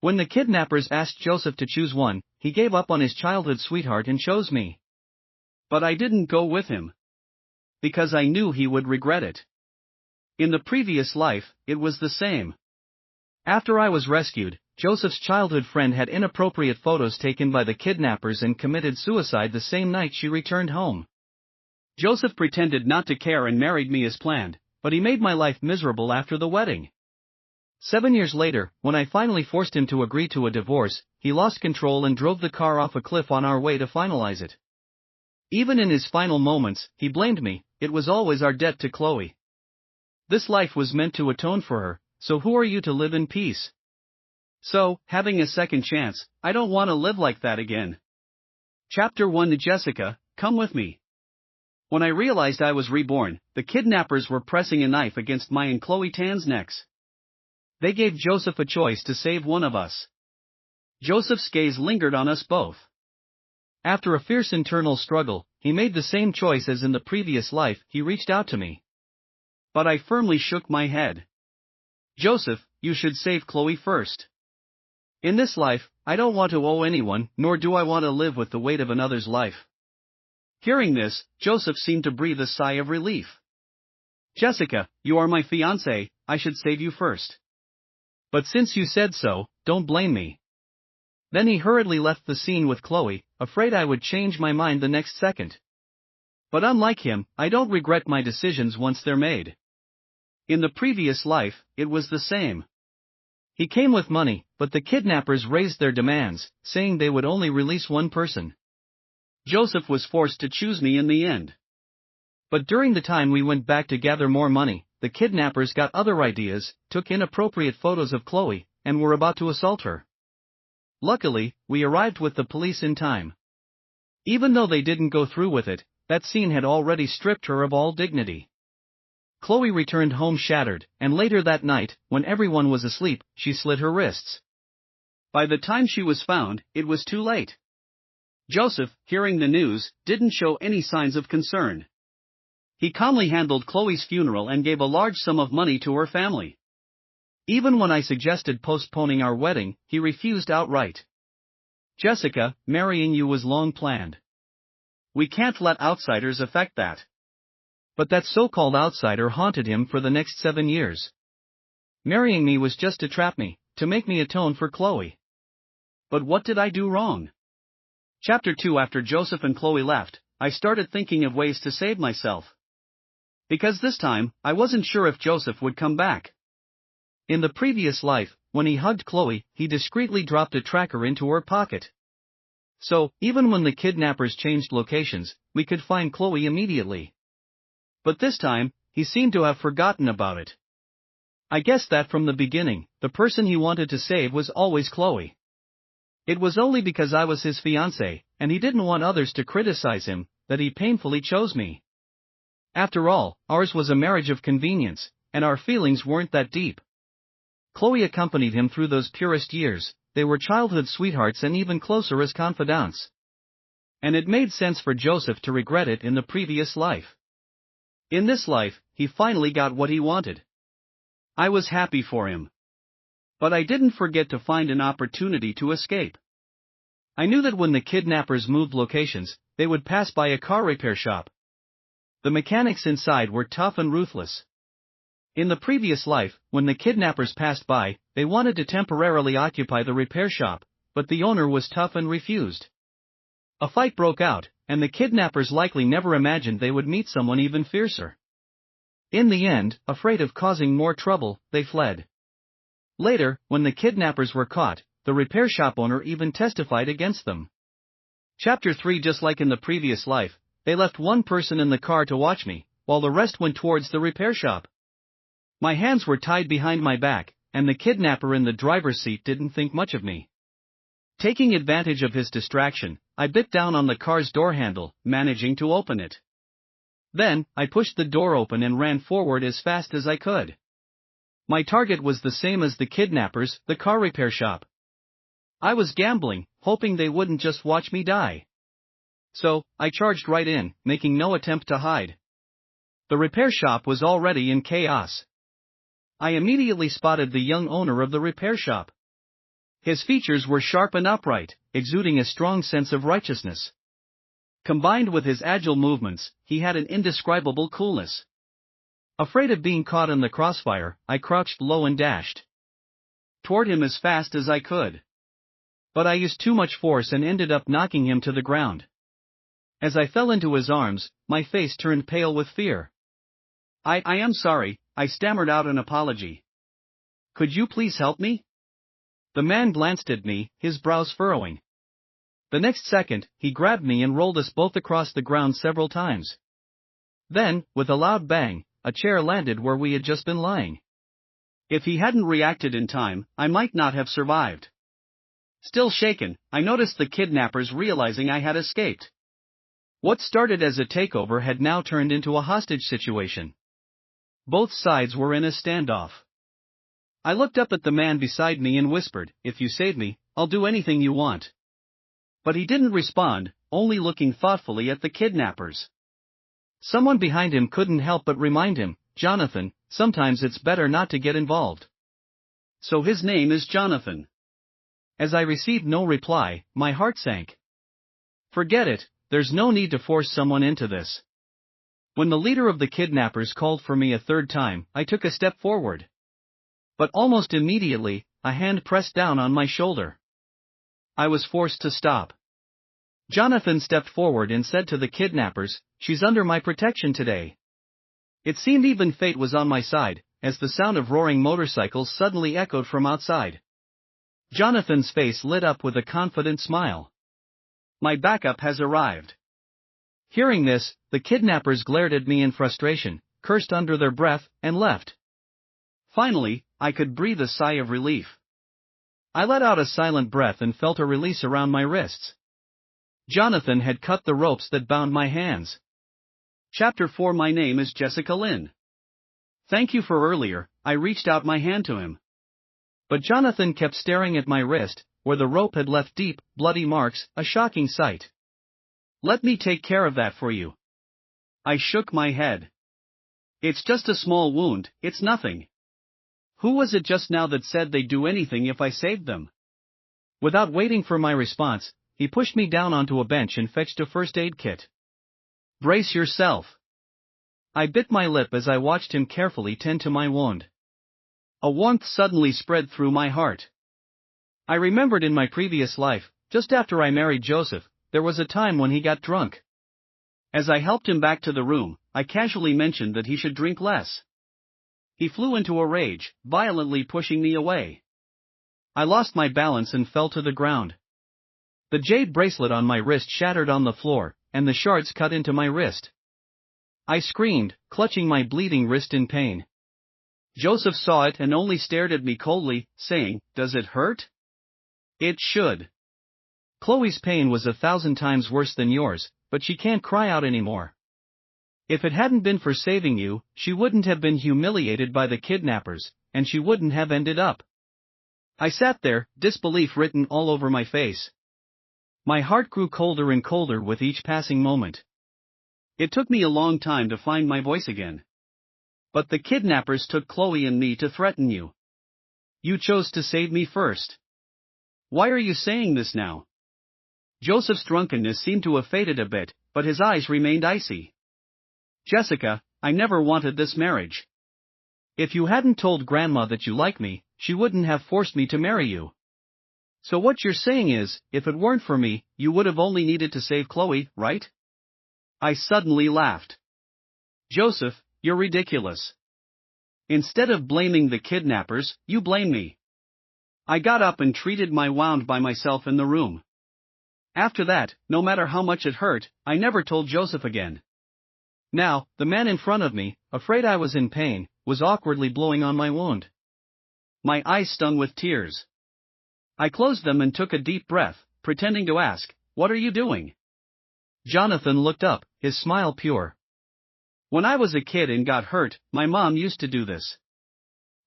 When the kidnappers asked Joseph to choose one, he gave up on his childhood sweetheart and chose me. But I didn't go with him. Because I knew he would regret it. In the previous life, it was the same. After I was rescued, Joseph's childhood friend had inappropriate photos taken by the kidnappers and committed suicide the same night she returned home. Joseph pretended not to care and married me as planned, but he made my life miserable after the wedding. 7 years later, when I finally forced him to agree to a divorce, he lost control and drove the car off a cliff on our way to finalize it. Even in his final moments, he blamed me. It was always our debt to Chloe. This life was meant to atone for her, so who are you to live in peace? So, having a second chance, I don't want to live like that again. Chapter 1 Jessica, come with me. When I realized I was reborn, the kidnappers were pressing a knife against my and Chloe Tan's necks. They gave Joseph a choice to save one of us. Joseph's gaze lingered on us both. After a fierce internal struggle, he made the same choice as in the previous life. He reached out to me. But I firmly shook my head. Joseph, you should save Chloe first. In this life, I don't want to owe anyone, nor do I want to live with the weight of another's life. Hearing this, Joseph seemed to breathe a sigh of relief. Jessica, you are my fiancée, I should save you first. But since you said so, don't blame me. Then he hurriedly left the scene with Chloe, afraid I would change my mind the next second. But unlike him, I don't regret my decisions once they're made. In the previous life, it was the same. He came with money, but the kidnappers raised their demands, saying they would only release one person. Joseph was forced to choose me in the end. But during the time we went back to gather more money, the kidnappers got other ideas, took inappropriate photos of Chloe, and were about to assault her. Luckily, we arrived with the police in time. Even though they didn't go through with it, that scene had already stripped her of all dignity. Chloe returned home shattered, and later that night, when everyone was asleep, she slit her wrists. By the time she was found, it was too late. Joseph, hearing the news, didn't show any signs of concern. He calmly handled Chloe's funeral and gave a large sum of money to her family. Even when I suggested postponing our wedding, he refused outright. Jessica, marrying you was long planned. We can't let outsiders affect that. But that so-called outsider haunted him for the next 7 years. Marrying me was just to trap me, to make me atone for Chloe. But what did I do wrong? Chapter 2 After Joseph and Chloe left, I started thinking of ways to save myself. Because this time, I wasn't sure if Joseph would come back. In the previous life, when he hugged Chloe, he discreetly dropped a tracker into her pocket. So, even when the kidnappers changed locations, we could find Chloe immediately. But this time, he seemed to have forgotten about it. I guessed that from the beginning, the person he wanted to save was always Chloe. It was only because I was his fiancée, and he didn't want others to criticize him, that he painfully chose me. After all, ours was a marriage of convenience, and our feelings weren't that deep. Chloe accompanied him through those purest years. They were childhood sweethearts and even closer as confidants. And it made sense for Joseph to regret it in the previous life. In this life, he finally got what he wanted. I was happy for him. But I didn't forget to find an opportunity to escape. I knew that when the kidnappers moved locations, they would pass by a car repair shop. The mechanics inside were tough and ruthless. In the previous life, when the kidnappers passed by, they wanted to temporarily occupy the repair shop, but the owner was tough and refused. A fight broke out, and the kidnappers likely never imagined they would meet someone even fiercer. In the end, afraid of causing more trouble, they fled. Later, when the kidnappers were caught, the repair shop owner even testified against them. Chapter 3 Just like in the previous life, they left one person in the car to watch me, while the rest went towards the repair shop. My hands were tied behind my back, and the kidnapper in the driver's seat didn't think much of me. Taking advantage of his distraction, I bit down on the car's door handle, managing to open it. Then, I pushed the door open and ran forward as fast as I could. My target was the same as the kidnappers, the car repair shop. I was gambling, hoping they wouldn't just watch me die. So, I charged right in, making no attempt to hide. The repair shop was already in chaos. I immediately spotted the young owner of the repair shop. His features were sharp and upright, exuding a strong sense of righteousness. Combined with his agile movements, he had an indescribable coolness. Afraid of being caught in the crossfire, I crouched low and dashed toward him as fast as I could. But I used too much force and ended up knocking him to the ground. As I fell into his arms, my face turned pale with fear. I am sorry, I stammered out an apology. Could you please help me? The man glanced at me, his brows furrowing. The next second, he grabbed me and rolled us both across the ground several times. Then, with a loud bang, a chair landed where we had just been lying. If he hadn't reacted in time, I might not have survived. Still shaken, I noticed the kidnappers realizing I had escaped. What started as a takeover had now turned into a hostage situation. Both sides were in a standoff. I looked up at the man beside me and whispered, "If you save me, I'll do anything you want." But he didn't respond, only looking thoughtfully at the kidnappers. Someone behind him couldn't help but remind him, "Jonathan, sometimes it's better not to get involved." So his name is Jonathan. As I received no reply, my heart sank. Forget it, there's no need to force someone into this. When the leader of the kidnappers called for me a third time, I took a step forward. But almost immediately, a hand pressed down on my shoulder. I was forced to stop. Jonathan stepped forward and said to the kidnappers, "She's under my protection today." It seemed even fate was on my side, as the sound of roaring motorcycles suddenly echoed from outside. Jonathan's face lit up with a confident smile. "My backup has arrived." Hearing this, the kidnappers glared at me in frustration, cursed under their breath, and left. Finally, I could breathe a sigh of relief. I let out a silent breath and felt a release around my wrists. Jonathan had cut the ropes that bound my hands. Chapter 4. My name is Jessica Lynn. Thank you for earlier. I reached out my hand to him. But Jonathan kept staring at my wrist, where the rope had left deep, bloody marks, a shocking sight. "Let me take care of that for you." I shook my head. "It's just a small wound, it's nothing." Who was it just now that said they'd do anything if I saved them? Without waiting for my response, he pushed me down onto a bench and fetched a first aid kit. "Brace yourself." I bit my lip as I watched him carefully tend to my wound. A warmth suddenly spread through my heart. I remembered in my previous life, just after I married Joseph, there was a time when he got drunk. As I helped him back to the room, I casually mentioned that he should drink less. He flew into a rage, violently pushing me away. I lost my balance and fell to the ground. The jade bracelet on my wrist shattered on the floor, and the shards cut into my wrist. I screamed, clutching my bleeding wrist in pain. Joseph saw it and only stared at me coldly, saying, "Does it hurt?" "It should. Chloe's pain was 1,000 times worse than yours, but she can't cry out anymore. If it hadn't been for saving you, she wouldn't have been humiliated by the kidnappers, and she wouldn't have ended up." I sat there, disbelief written all over my face. My heart grew colder and colder with each passing moment. It took me a long time to find my voice again. "But the kidnappers took Chloe and me to threaten you. You chose to save me first. Why are you saying this now?" Joseph's drunkenness seemed to have faded a bit, but his eyes remained icy. "Jessica, I never wanted this marriage. If you hadn't told Grandma that you like me, she wouldn't have forced me to marry you. So what you're saying is, if it weren't for me, you would have only needed to save Chloe, right?" I suddenly laughed. "Joseph, you're ridiculous. Instead of blaming the kidnappers, you blame me." I got up and treated my wound by myself in the room. After that, no matter how much it hurt, I never told Joseph again. Now, the man in front of me, afraid I was in pain, was awkwardly blowing on my wound. My eyes stung with tears. I closed them and took a deep breath, pretending to ask, "What are you doing?" Jonathan looked up, his smile pure. "When I was a kid and got hurt, my mom used to do this.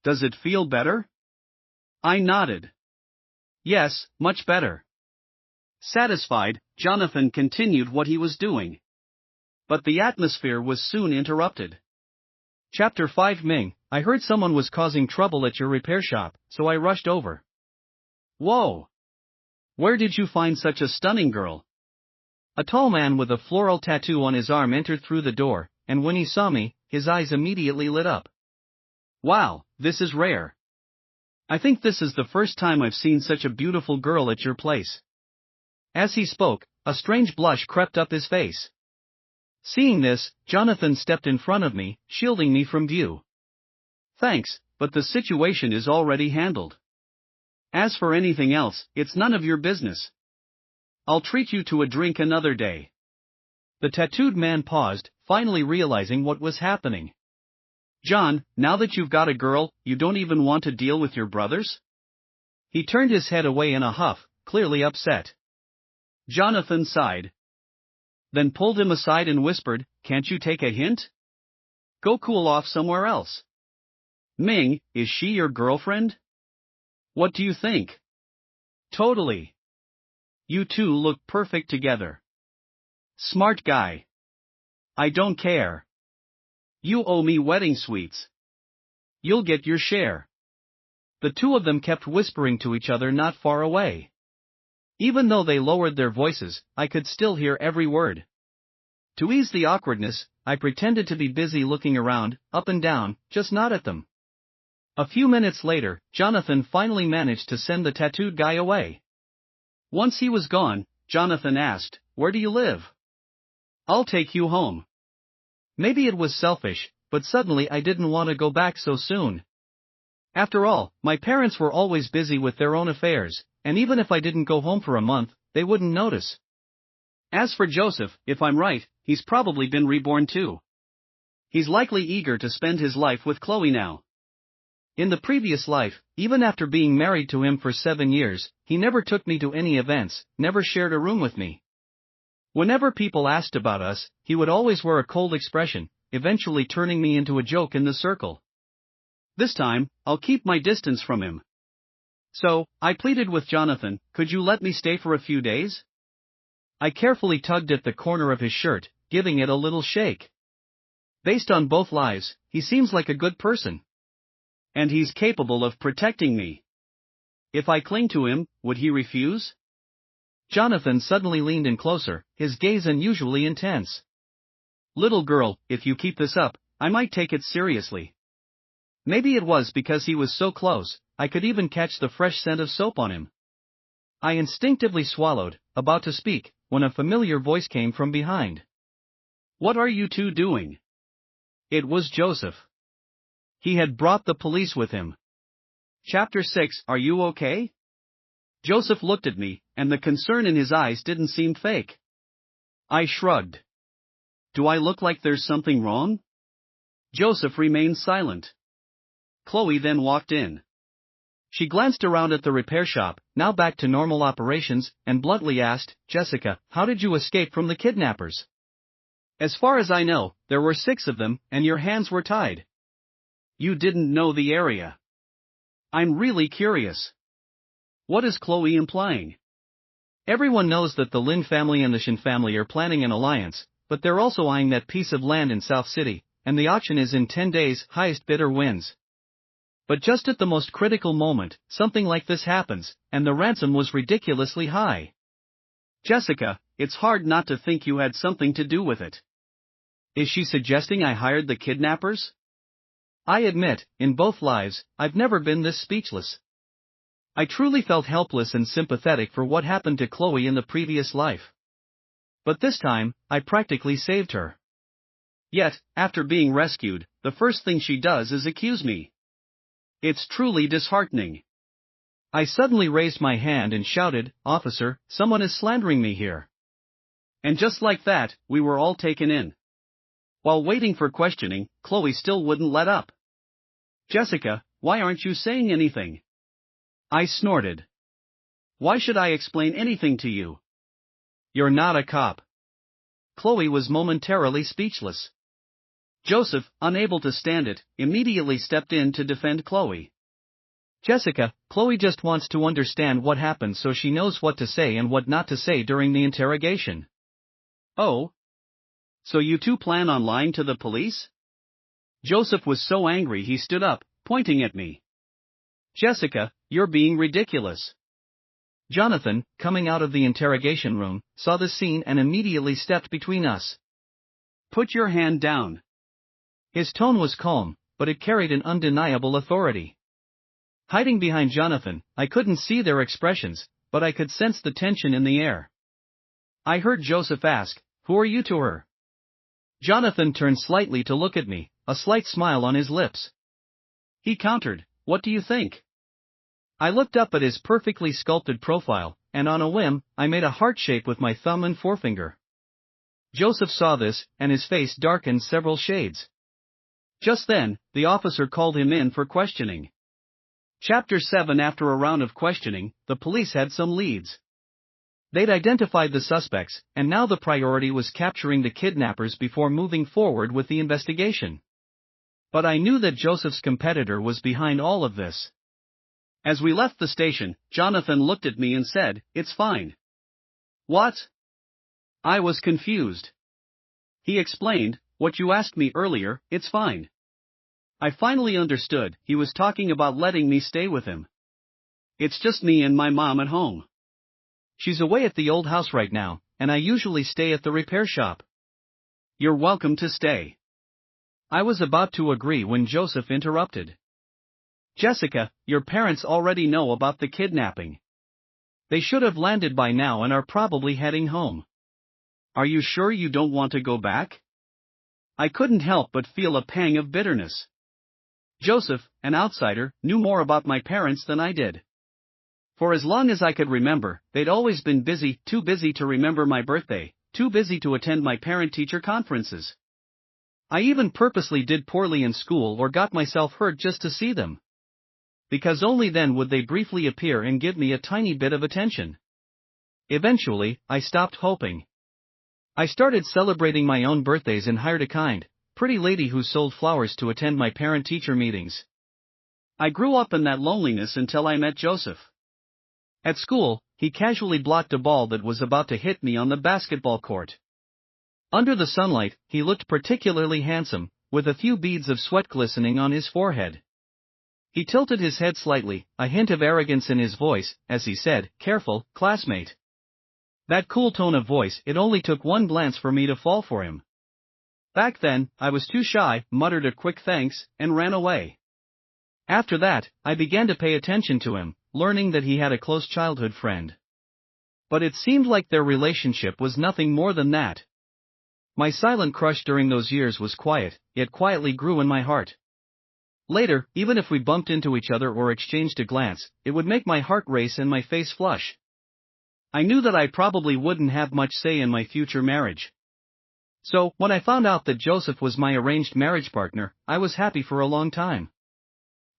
Does it feel better?" I nodded. "Yes, much better." Satisfied, Jonathan continued what he was doing. But the atmosphere was soon interrupted. Chapter 5. Ming, I heard someone was causing trouble at your repair shop, so I rushed over. Whoa! Where did you find such a stunning girl? A tall man with a floral tattoo on his arm entered through the door, and when he saw me, his eyes immediately lit up. Wow, this is rare. I think this is the first time I've seen such a beautiful girl at your place. As he spoke, a strange blush crept up his face. Seeing this, Jonathan stepped in front of me, shielding me from view. Thanks, but the situation is already handled. As for anything else, it's none of your business. I'll treat you to a drink another day. The tattooed man paused, finally realizing what was happening. John, now that you've got a girl, you don't even want to deal with your brothers? He turned his head away in a huff, clearly upset. Jonathan sighed. Then pulled him aside and whispered, "Can't you take a hint? Go cool off somewhere else." Ming, is she your girlfriend? What do you think? Totally. You two look perfect together. Smart guy. I don't care. You owe me wedding sweets. You'll get your share. The two of them kept whispering to each other not far away. Even though they lowered their voices, I could still hear every word. To ease the awkwardness, I pretended to be busy looking around, up and down, just not at them. A few minutes later, Jonathan finally managed to send the tattooed guy away. Once he was gone, Jonathan asked, "Where do you live?" "I'll take you home." Maybe it was selfish, but suddenly I didn't want to go back so soon. After all, my parents were always busy with their own affairs, and even if I didn't go home for a month, they wouldn't notice. As for Joseph, if I'm right, he's probably been reborn too. He's likely eager to spend his life with Chloe now. In the previous life, even after being married to him for 7 years, he never took me to any events, never shared a room with me. Whenever people asked about us, he would always wear a cold expression, eventually turning me into a joke in the circle. This time, I'll keep my distance from him. So, I pleaded with Jonathan, "Could you let me stay for a few days?" I carefully tugged at the corner of his shirt, giving it a little shake. Based on both lives, he seems like a good person. And he's capable of protecting me. If I cling to him, would he refuse? Jonathan suddenly leaned in closer, his gaze unusually intense. "Little girl, if you keep this up, I might take it seriously." Maybe it was because he was so close, I could even catch the fresh scent of soap on him. I instinctively swallowed, about to speak, when a familiar voice came from behind. "What are you two doing?" It was Joseph. He had brought the police with him. Chapter 6. Are you okay? Joseph looked at me, and the concern in his eyes didn't seem fake. I shrugged. Do I look like there's something wrong? Joseph remained silent. Chloe then walked in. She glanced around at the repair shop, now back to normal operations, and bluntly asked, "Jessica, how did you escape from the kidnappers?" "As far as I know, there were 6 of them, and your hands were tied." "You didn't know the area." "I'm really curious. What is Chloe implying?" "Everyone knows that the Lin family and the Shin family are planning an alliance, but they're also eyeing that piece of land in South City, and the auction is in 10 days, highest bidder wins. But just at the most critical moment, something like this happens, and the ransom was ridiculously high." "Jessica, it's hard not to think you had something to do with it." "Is she suggesting I hired the kidnappers?" I admit, in both lives, I've never been this speechless. I truly felt helpless and sympathetic for what happened to Chloe in the previous life. But this time, I practically saved her. Yet, after being rescued, the first thing she does is accuse me. It's truly disheartening. I suddenly raised my hand and shouted, "Officer, someone is slandering me here." And just like that, we were all taken in. While waiting for questioning, Chloe still wouldn't let up. "Jessica, why aren't you saying anything?" I snorted. "Why should I explain anything to you? You're not a cop." Chloe was momentarily speechless. Joseph, unable to stand it, immediately stepped in to defend Chloe. "Jessica, Chloe just wants to understand what happened so she knows what to say and what not to say during the interrogation." "Oh? So you two plan on lying to the police?" Joseph was so angry he stood up, pointing at me. "Jessica, you're being ridiculous. Jonathan, coming out of the interrogation room, saw the scene and immediately stepped between us. "Put your hand down." His tone was calm, but it carried an undeniable authority. Hiding behind Jonathan, I couldn't see their expressions, but I could sense the tension in the air. I heard Joseph ask, "Who are you to her?" Jonathan turned slightly to look at me, a slight smile on his lips. He countered, "What do you think?" I looked up at his perfectly sculpted profile, and on a whim, I made a heart shape with my thumb and forefinger. Joseph saw this, and his face darkened several shades. Just then, the officer called him in for questioning. Chapter 7. After a round of questioning, the police had some leads. They'd identified the suspects, and now the priority was capturing the kidnappers before moving forward with the investigation. But I knew that Joseph's competitor was behind all of this. As we left the station, Jonathan looked at me and said, "It's fine." "What?" I was confused. He explained, "What you asked me earlier, it's fine." I finally understood, he was talking about letting me stay with him. "It's just me and my mom at home. She's away at the old house right now, and I usually stay at the repair shop." "You're welcome to stay." I was about to agree when Joseph interrupted. "Jessica, your parents already know about the kidnapping. They should have landed by now and are probably heading home. Are you sure you don't want to go back?" I couldn't help but feel a pang of bitterness. Joseph, an outsider, knew more about my parents than I did. For as long as I could remember, they'd always been busy, too busy to remember my birthday, too busy to attend my parent-teacher conferences. I even purposely did poorly in school or got myself hurt just to see them. Because only then would they briefly appear and give me a tiny bit of attention. Eventually, I stopped hoping. I started celebrating my own birthdays and hired a kind, pretty lady who sold flowers to attend my parent-teacher meetings. I grew up in that loneliness until I met Joseph. At school, he casually blocked a ball that was about to hit me on the basketball court. Under the sunlight, he looked particularly handsome, with a few beads of sweat glistening on his forehead. He tilted his head slightly, a hint of arrogance in his voice, as he said, "Careful, classmate." That cool tone of voice, it only took one glance for me to fall for him. Back then, I was too shy, muttered a quick thanks, and ran away. After that, I began to pay attention to him, learning that he had a close childhood friend. But it seemed like their relationship was nothing more than that. My silent crush during those years was quiet, yet quietly grew in my heart. Later, even if we bumped into each other or exchanged a glance, it would make my heart race and my face flush. I knew that I probably wouldn't have much say in my future marriage. So, when I found out that Joseph was my arranged marriage partner, I was happy for a long time.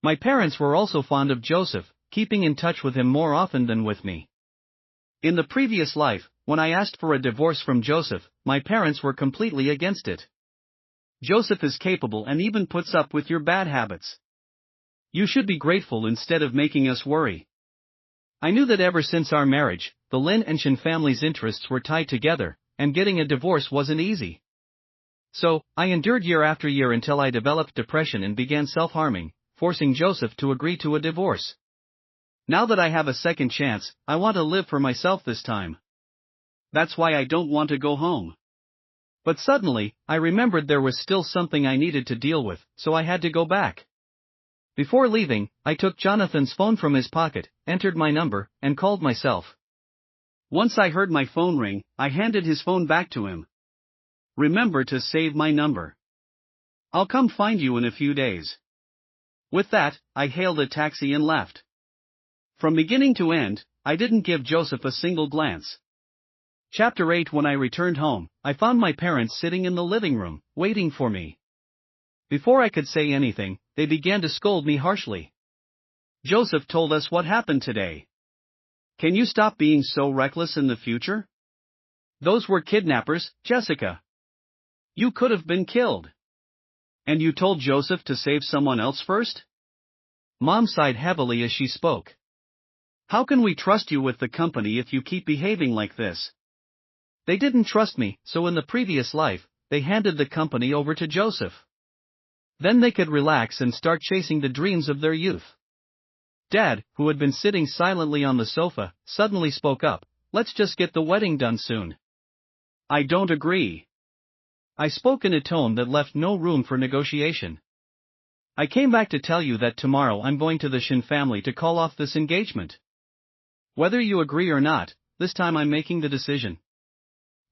My parents were also fond of Joseph, keeping in touch with him more often than with me. In the previous life, when I asked for a divorce from Joseph, my parents were completely against it. "Joseph is capable and even puts up with your bad habits. You should be grateful instead of making us worry." I knew that ever since our marriage, the Lin and Shen family's interests were tied together, and getting a divorce wasn't easy. So, I endured year after year until I developed depression and began self-harming, forcing Joseph to agree to a divorce. Now that I have a second chance, I want to live for myself this time. That's why I don't want to go home. But suddenly, I remembered there was still something I needed to deal with, so I had to go back. Before leaving, I took Jonathan's phone from his pocket, entered my number, and called myself. Once I heard my phone ring, I handed his phone back to him. "Remember to save my number. I'll come find you in a few days." With that, I hailed a taxi and left. From beginning to end, I didn't give Joseph a single glance. Chapter 8. When I returned home, I found my parents sitting in the living room, waiting for me. Before I could say anything, they began to scold me harshly. "Joseph told us what happened today. Can you stop being so reckless in the future? Those were kidnappers, Jessica. You could have been killed. And you told Joseph to save someone else first?" Mom sighed heavily as she spoke. "How can we trust you with the company if you keep behaving like this?" They didn't trust me, so in the previous life, they handed the company over to Joseph. Then they could relax and start chasing the dreams of their youth. Dad, who had been sitting silently on the sofa, suddenly spoke up. Let's just get the wedding done soon. I don't agree. I spoke in a tone that left no room for negotiation. I came back to tell you that tomorrow I'm going to the Shin family to call off this engagement. Whether you agree or not, this time I'm making the decision.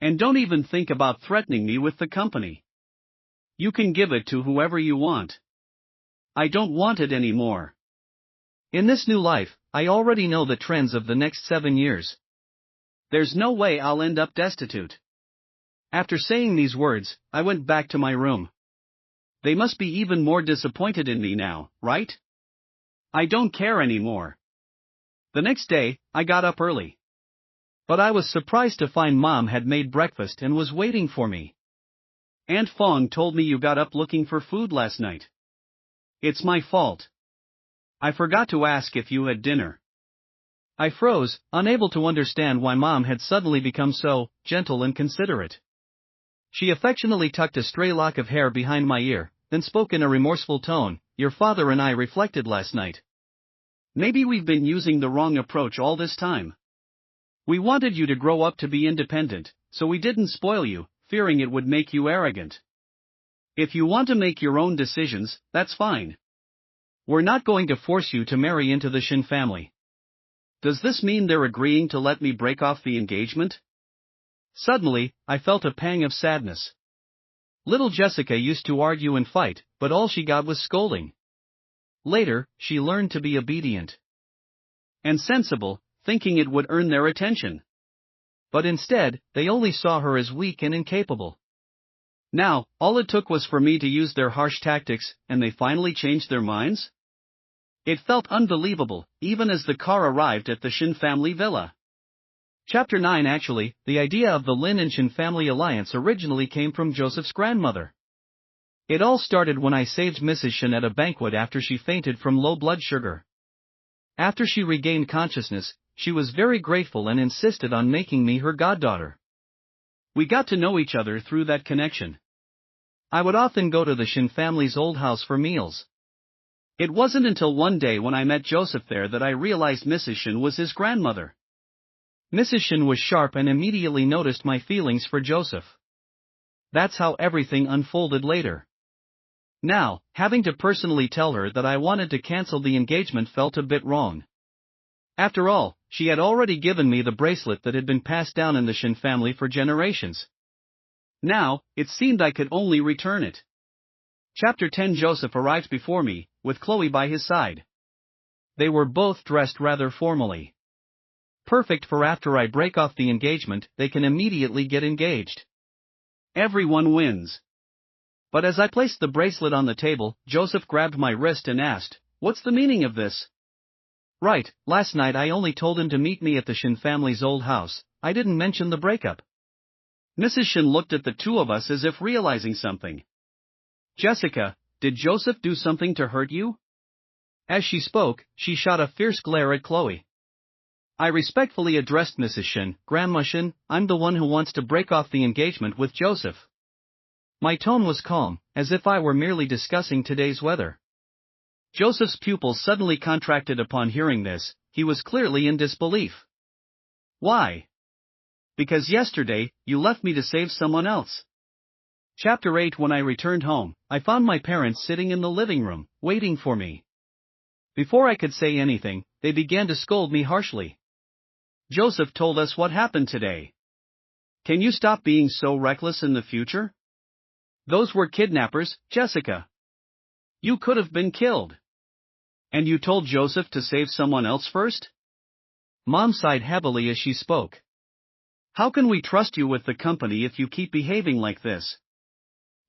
And don't even think about threatening me with the company. You can give it to whoever you want. I don't want it anymore. In this new life, I already know the trends of the next 7 years. There's no way I'll end up destitute. After saying these words, I went back to my room. They must be even more disappointed in me now, right? I don't care anymore. The next day, I got up early. But I was surprised to find Mom had made breakfast and was waiting for me. Aunt Fong told me you got up looking for food last night. It's my fault. I forgot to ask if you had dinner. I froze, unable to understand why Mom had suddenly become so gentle and considerate. She affectionately tucked a stray lock of hair behind my ear, then spoke in a remorseful tone. Your father and I reflected last night. Maybe we've been using the wrong approach all this time. We wanted you to grow up to be independent, so we didn't spoil you, fearing it would make you arrogant. If you want to make your own decisions, that's fine. We're not going to force you to marry into the Shin family. Does this mean they're agreeing to let me break off the engagement? Suddenly, I felt a pang of sadness. Little Jessica used to argue and fight, but all she got was scolding. Later, she learned to be obedient and sensible, thinking it would earn their attention. But instead, they only saw her as weak and incapable. Now, all it took was for me to use their harsh tactics, and they finally changed their minds? It felt unbelievable, even as the car arrived at the Shin family villa. Chapter 9. Actually, the idea of the Lin and Shin family alliance originally came from Joseph's grandmother. It all started when I saved Mrs. Shin at a banquet after she fainted from low blood sugar. After she regained consciousness, she was very grateful and insisted on making me her goddaughter. We got to know each other through that connection. I would often go to the Shin family's old house for meals. It wasn't until one day when I met Joseph there that I realized Mrs. Shin was his grandmother. Mrs. Shin was sharp and immediately noticed my feelings for Joseph. That's how everything unfolded later. Now, having to personally tell her that I wanted to cancel the engagement felt a bit wrong. After all, she had already given me the bracelet that had been passed down in the Shin family for generations. Now, it seemed I could only return it. Chapter 10. Joseph arrived before me, with Chloe by his side. They were both dressed rather formally. Perfect for after I break off the engagement, they can immediately get engaged. Everyone wins. But as I placed the bracelet on the table, Joseph grabbed my wrist and asked, "What's the meaning of this?" Right, last night I only told him to meet me at the Shin family's old house. I didn't mention the breakup. Mrs. Shin looked at the two of us as if realizing something. Jessica, did Joseph do something to hurt you? As she spoke, she shot a fierce glare at Chloe. I respectfully addressed Mrs. Shin. Grandma Shin, I'm the one who wants to break off the engagement with Joseph. My tone was calm, as if I were merely discussing today's weather. Joseph's pupils suddenly contracted upon hearing this. He was clearly in disbelief. Why? Because yesterday, you left me to save someone else. Chapter 8. When I returned home, I found my parents sitting in the living room, waiting for me. Before I could say anything, they began to scold me harshly. Joseph told us what happened today. Can you stop being so reckless in the future? Those were kidnappers, Jessica. You could have been killed. And you told Joseph to save someone else first? Mom sighed heavily as she spoke. How can we trust you with the company if you keep behaving like this?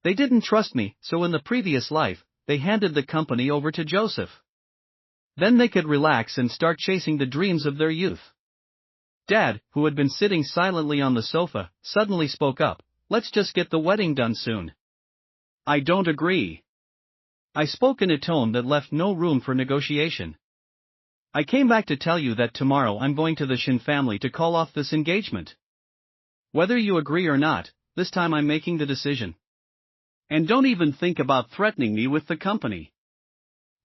They didn't trust me, so in the previous life, they handed the company over to Joseph. Then they could relax and start chasing the dreams of their youth. Dad, who had been sitting silently on the sofa, suddenly spoke up. Let's just get the wedding done soon. I don't agree. I spoke in a tone that left no room for negotiation. I came back to tell you that tomorrow I'm going to the Shin family to call off this engagement. Whether you agree or not, this time I'm making the decision. And don't even think about threatening me with the company.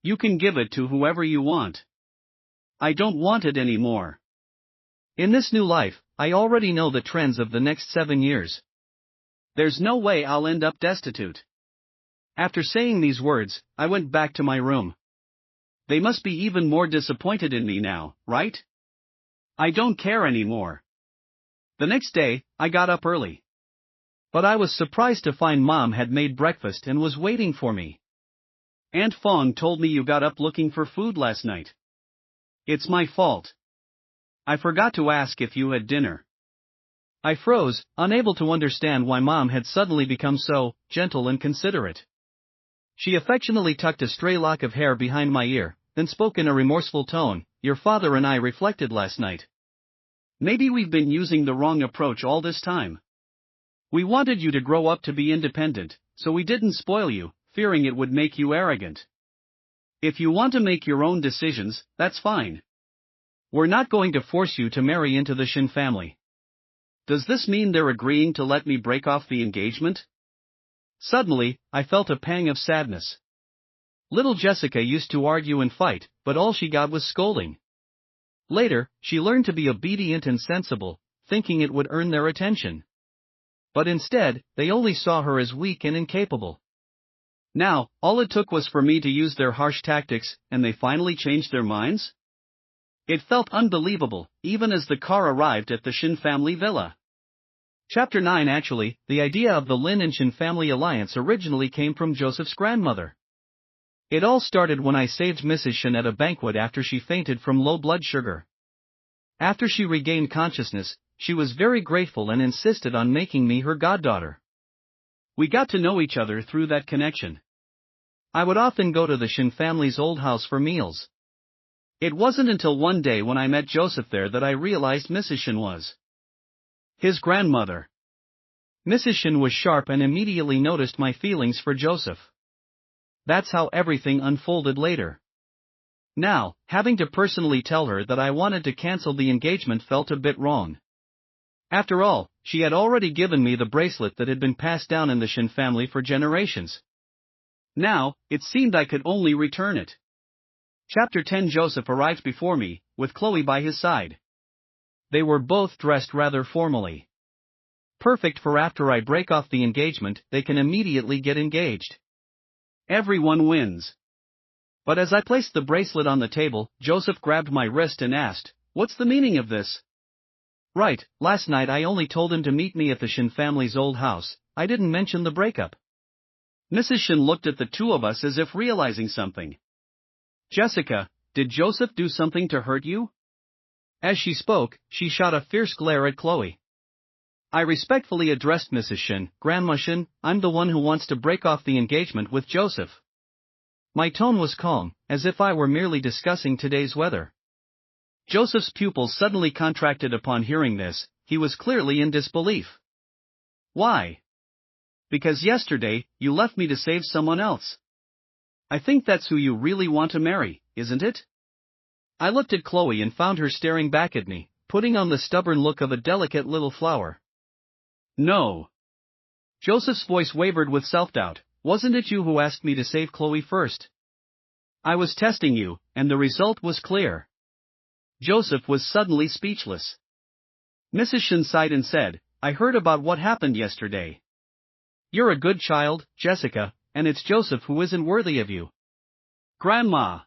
You can give it to whoever you want. I don't want it anymore. In this new life, I already know the trends of the next 7 years. There's no way I'll end up destitute. After saying these words, I went back to my room. They must be even more disappointed in me now, right? I don't care anymore. The next day, I got up early. But I was surprised to find Mom had made breakfast and was waiting for me. Aunt Fong told me you got up looking for food last night. It's my fault. I forgot to ask if you had dinner. I froze, unable to understand why Mom had suddenly become so gentle and considerate. She affectionately tucked a stray lock of hair behind my ear, then spoke in a remorseful tone, "Your father and I reflected last night. Maybe we've been using the wrong approach all this time. We wanted you to grow up to be independent, so we didn't spoil you, fearing it would make you arrogant. If you want to make your own decisions, that's fine. We're not going to force you to marry into the Shin family." Does this mean they're agreeing to let me break off the engagement? Suddenly, I felt a pang of sadness. Little Jessica used to argue and fight, but all she got was scolding. Later, she learned to be obedient and sensible, thinking it would earn their attention. But instead, they only saw her as weak and incapable. Now, all it took was for me to use their harsh tactics, and they finally changed their minds? It felt unbelievable, even as the car arrived at the Shin family villa. Chapter 9. Actually, the idea of the Lin and Shin family alliance originally came from Joseph's grandmother. It all started when I saved Mrs. Shin at a banquet after she fainted from low blood sugar. After she regained consciousness, she was very grateful and insisted on making me her goddaughter. We got to know each other through that connection. I would often go to the Shin family's old house for meals. It wasn't until one day when I met Joseph there that I realized Mrs. Shin was his grandmother. Mrs. Shin was sharp and immediately noticed my feelings for Joseph. That's how everything unfolded later. Now, having to personally tell her that I wanted to cancel the engagement felt a bit wrong. After all, she had already given me the bracelet that had been passed down in the Shin family for generations. Now, it seemed I could only return it. Chapter 10. Joseph arrived before me, with Chloe by his side. They were both dressed rather formally. Perfect for after I break off the engagement, they can immediately get engaged. Everyone wins. But as I placed the bracelet on the table, Joseph grabbed my wrist and asked, "What's the meaning of this?" Right, last night I only told him to meet me at the Shin family's old house, I didn't mention the breakup. Mrs. Shin looked at the two of us as if realizing something. "Jessica, did Joseph do something to hurt you?" As she spoke, she shot a fierce glare at Chloe. I respectfully addressed Mrs. Shin, "Grandma Shin, I'm the one who wants to break off the engagement with Joseph." My tone was calm, as if I were merely discussing today's weather. Joseph's pupils suddenly contracted upon hearing this, he was clearly in disbelief. "Why?" "Because yesterday, you left me to save someone else. I think that's who you really want to marry, isn't it?" I looked at Chloe and found her staring back at me, putting on the stubborn look of a delicate little flower. "No." Joseph's voice wavered with self-doubt. "Wasn't it you who asked me to save Chloe first?" "I was testing you, and the result was clear." Joseph was suddenly speechless. Mrs. Shin sighed and said, "I heard about what happened yesterday. You're a good child, Jessica, and it's Joseph who isn't worthy of you." "Grandma!"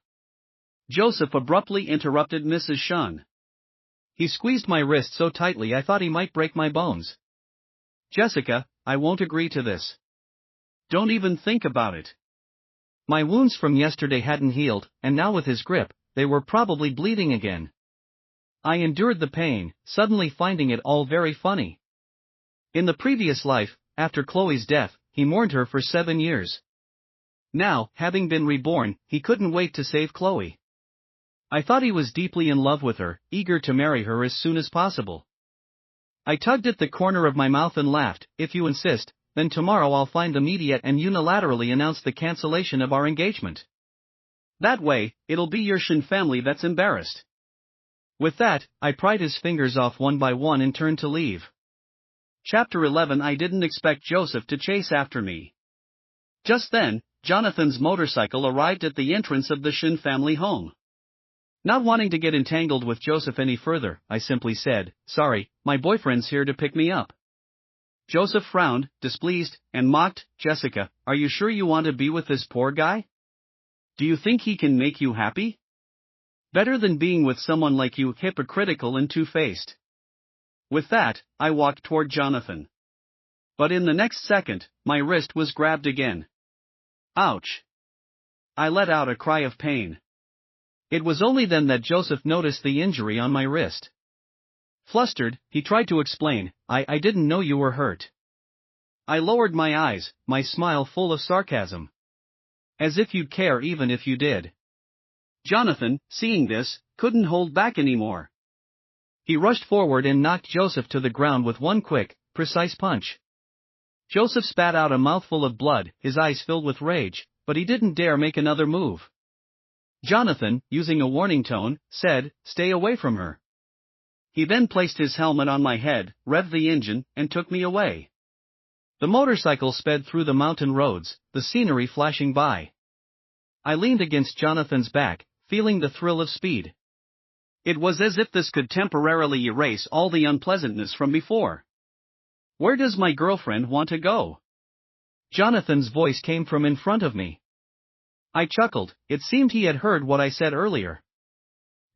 Joseph abruptly interrupted Mrs. Shin. He squeezed my wrist so tightly I thought he might break my bones. "Jessica, I won't agree to this. Don't even think about it." My wounds from yesterday hadn't healed, and now with his grip, they were probably bleeding again. I endured the pain, suddenly finding it all very funny. In the previous life, after Chloe's death, he mourned her for 7 years. Now, having been reborn, he couldn't wait to save Chloe. I thought he was deeply in love with her, eager to marry her as soon as possible. I tugged at the corner of my mouth and laughed, "If you insist, then tomorrow I'll find the media and unilaterally announce the cancellation of our engagement. That way, it'll be your Shin family that's embarrassed." With that, I pried his fingers off one by one and turned to leave. Chapter 11. I didn't expect Joseph to chase after me. Just then, Jonathan's motorcycle arrived at the entrance of the Shin family home. Not wanting to get entangled with Joseph any further, I simply said, "Sorry, my boyfriend's here to pick me up." Joseph frowned, displeased, and mocked, "Jessica, are you sure you want to be with this poor guy? Do you think he can make you happy? Better than being with someone like you, hypocritical and two-faced." With that, I walked toward Jonathan. But in the next second, my wrist was grabbed again. Ouch! I let out a cry of pain. It was only then that Joseph noticed the injury on my wrist. Flustered, he tried to explain, I didn't know you were hurt." I lowered my eyes, my smile full of sarcasm. "As if you'd care even if you did." Jonathan, seeing this, couldn't hold back anymore. He rushed forward and knocked Joseph to the ground with one quick, precise punch. Joseph spat out a mouthful of blood, his eyes filled with rage, but he didn't dare make another move. Jonathan, using a warning tone, said, "Stay away from her." He then placed his helmet on my head, revved the engine, and took me away. The motorcycle sped through the mountain roads, the scenery flashing by. I leaned against Jonathan's back, feeling the thrill of speed. It was as if this could temporarily erase all the unpleasantness from before. "Where does my girlfriend want to go?" Jonathan's voice came from in front of me. I chuckled, it seemed he had heard what I said earlier.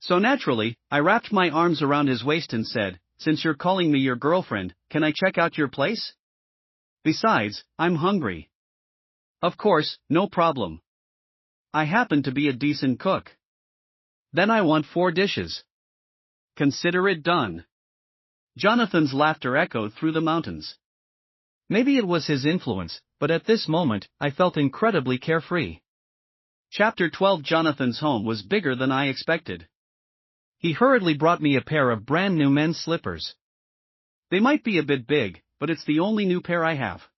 So naturally, I wrapped my arms around his waist and said, "Since you're calling me your girlfriend, can I check out your place? Besides, I'm hungry." "Of course, no problem. I happen to be a decent cook." "Then I want 4 dishes." "Consider it done." Jonathan's laughter echoed through the mountains. Maybe it was his influence, but at this moment, I felt incredibly carefree. Chapter 12. Jonathan's home was bigger than I expected. He hurriedly brought me a pair of brand new men's slippers. "They might be a bit big, but it's the only new pair I have."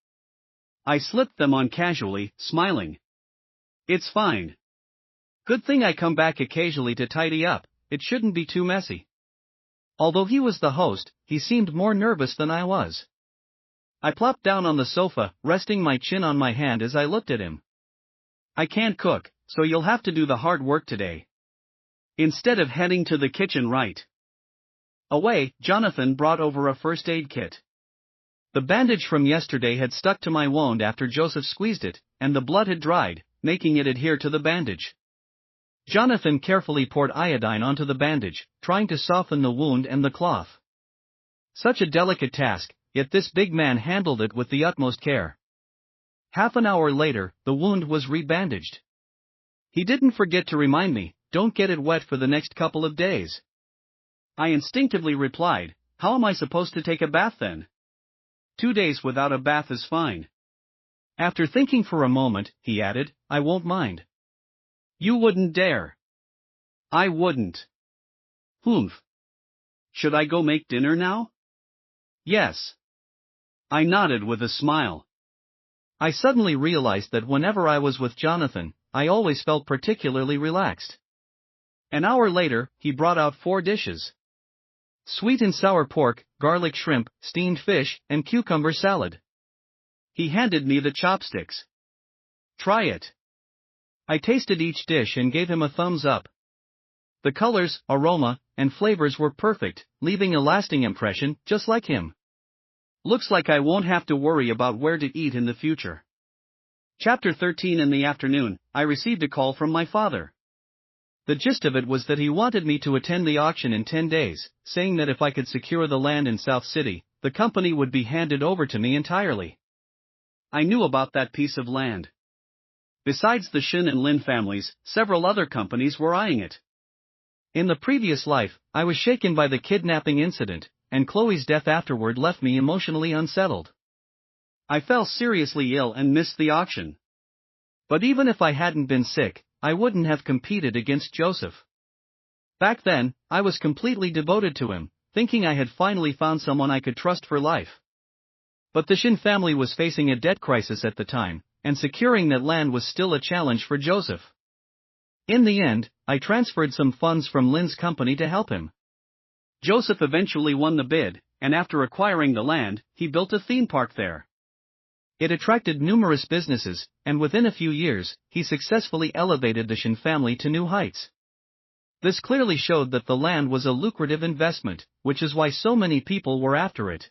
I slipped them on casually, smiling. "It's fine. Good thing I come back occasionally to tidy up, it shouldn't be too messy." Although he was the host, he seemed more nervous than I was. I plopped down on the sofa, resting my chin on my hand as I looked at him. "I can't cook, so you'll have to do the hard work today. Instead of heading to the kitchen right away." Jonathan brought over a first aid kit. The bandage from yesterday had stuck to my wound after Joseph squeezed it, and the blood had dried, making it adhere to the bandage. Jonathan carefully poured iodine onto the bandage, trying to soften the wound and the cloth. Such a delicate task, yet this big man handled it with the utmost care. Half an hour later, the wound was rebandaged. He didn't forget to remind me, "Don't get it wet for the next couple of days." I instinctively replied, "How am I supposed to take a bath then? 2 days without a bath is fine." After thinking for a moment, he added, "I won't mind." "You wouldn't dare." "I wouldn't." "Humph. Should I go make dinner now?" "Yes." I nodded with a smile. I suddenly realized that whenever I was with Jonathan, I always felt particularly relaxed. An hour later, he brought out 4 dishes. Sweet and sour pork, garlic shrimp, steamed fish, and cucumber salad. He handed me the chopsticks. "Try it." I tasted each dish and gave him a thumbs up. The colors, aroma, and flavors were perfect, leaving a lasting impression, just like him. Looks like I won't have to worry about where to eat in the future. Chapter 13. In the afternoon, I received a call from my father. The gist of it was that he wanted me to attend the auction in 10 days, saying that if I could secure the land in South City, the company would be handed over to me entirely. I knew about that piece of land. Besides the Shin and Lin families, several other companies were eyeing it. In the previous life, I was shaken by the kidnapping incident, and Chloe's death afterward left me emotionally unsettled. I fell seriously ill and missed the auction. But even if I hadn't been sick, I wouldn't have competed against Joseph. Back then, I was completely devoted to him, thinking I had finally found someone I could trust for life. But the Shin family was facing a debt crisis at the time, and securing that land was still a challenge for Joseph. In the end, I transferred some funds from Lin's company to help him. Joseph eventually won the bid, and after acquiring the land, he built a theme park there. It attracted numerous businesses, and within a few years, he successfully elevated the Shin family to new heights. This clearly showed that the land was a lucrative investment, which is why so many people were after it.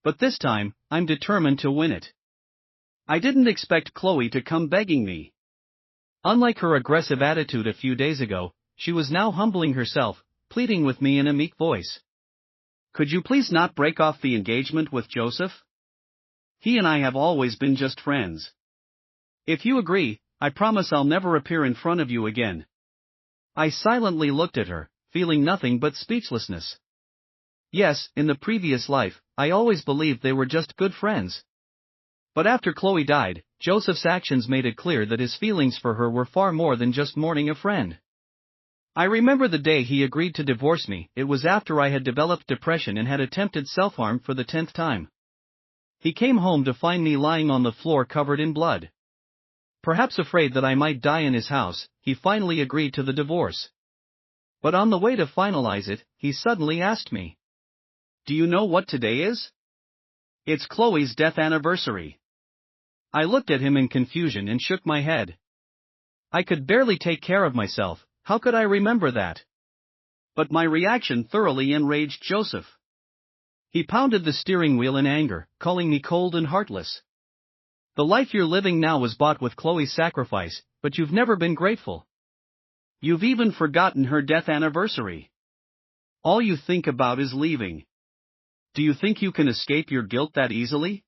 But this time, I'm determined to win it. I didn't expect Chloe to come begging me. Unlike her aggressive attitude a few days ago, she was now humbling herself, pleading with me in a meek voice. Could you please not break off the engagement with Joseph? He and I have always been just friends. If you agree, I promise I'll never appear in front of you again. I silently looked at her, feeling nothing but speechlessness. Yes, in the previous life, I always believed they were just good friends. But after Chloe died, Joseph's actions made it clear that his feelings for her were far more than just mourning a friend. I remember the day he agreed to divorce me. It was after I had developed depression and had attempted self-harm for the 10th time. He came home to find me lying on the floor covered in blood. Perhaps afraid that I might die in his house, he finally agreed to the divorce. But on the way to finalize it, he suddenly asked me, "Do you know what today is?" "It's Chloe's death anniversary." I looked at him in confusion and shook my head. I could barely take care of myself. How could I remember that? But my reaction thoroughly enraged Joseph. He pounded the steering wheel in anger, calling me cold and heartless. The life you're living now was bought with Chloe's sacrifice, but you've never been grateful. You've even forgotten her death anniversary. All you think about is leaving. Do you think you can escape your guilt that easily?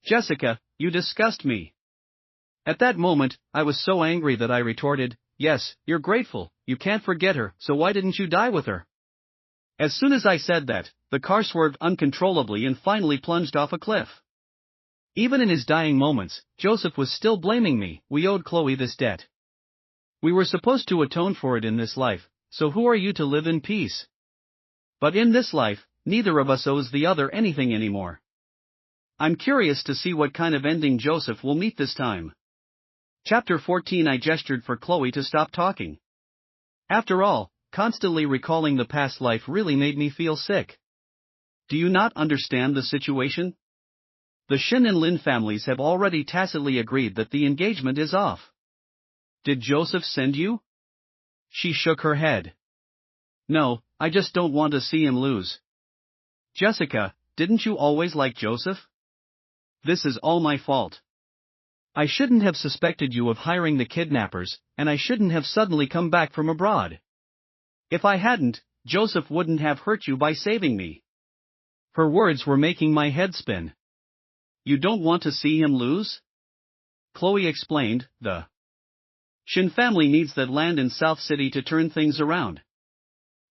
Jessica, you disgust me. At that moment, I was so angry that I retorted, "Yes, you're grateful, you can't forget her, so why didn't you die with her?" As soon as I said that, the car swerved uncontrollably and finally plunged off a cliff. Even in his dying moments, Joseph was still blaming me. We owed Chloe this debt. We were supposed to atone for it in this life, so who are you to live in peace? But in this life, neither of us owes the other anything anymore. I'm curious to see what kind of ending Joseph will meet this time. Chapter 14. I gestured for Chloe to stop talking. After all, constantly recalling the past life really made me feel sick. Do you not understand the situation? The Shin and Lin families have already tacitly agreed that the engagement is off. Did Joseph send you? She shook her head. No, I just don't want to see him lose. Jessica, didn't you always like Joseph? This is all my fault. I shouldn't have suspected you of hiring the kidnappers, and I shouldn't have suddenly come back from abroad. If I hadn't, Joseph wouldn't have hurt you by saving me. Her words were making my head spin. You don't want to see him lose? Chloe explained, the Shin family needs that land in South City to turn things around.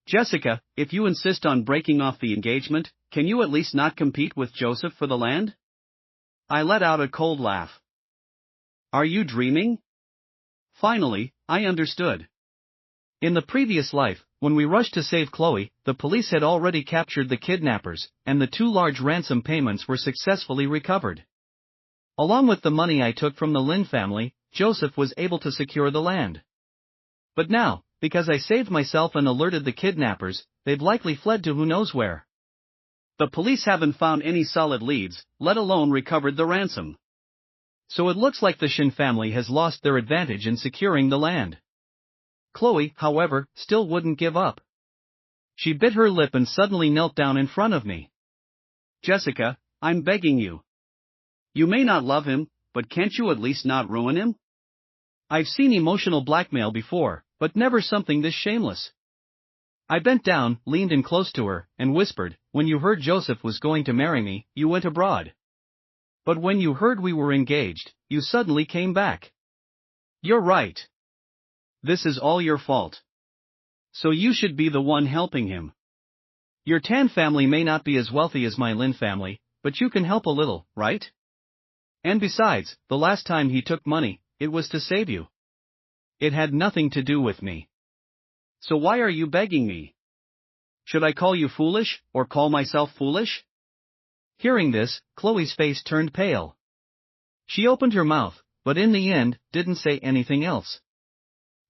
Jessica, if you insist on breaking off the engagement, can you at least not compete with Joseph for the land? I let out a cold laugh. Are you dreaming? Finally, I understood. In the previous life, when we rushed to save Chloe, the police had already captured the kidnappers, and the 2 large ransom payments were successfully recovered. Along with the money I took from the Lin family, Joseph was able to secure the land. But now, because I saved myself and alerted the kidnappers, they've likely fled to who knows where. The police haven't found any solid leads, let alone recovered the ransom. So it looks like the Shin family has lost their advantage in securing the land. Chloe, however, still wouldn't give up. She bit her lip and suddenly knelt down in front of me. Jessica, I'm begging you. You may not love him, but can't you at least not ruin him? I've seen emotional blackmail before, but never something this shameless. I bent down, leaned in close to her, and whispered, when you heard Joseph was going to marry me, you went abroad. But when you heard we were engaged, you suddenly came back. You're right. This is all your fault. So you should be the one helping him. Your Tan family may not be as wealthy as my Lin family, but you can help a little, right? And besides, the last time he took money, it was to save you. It had nothing to do with me. So why are you begging me? Should I call you foolish, or call myself foolish? Hearing this, Chloe's face turned pale. She opened her mouth, but in the end, didn't say anything else.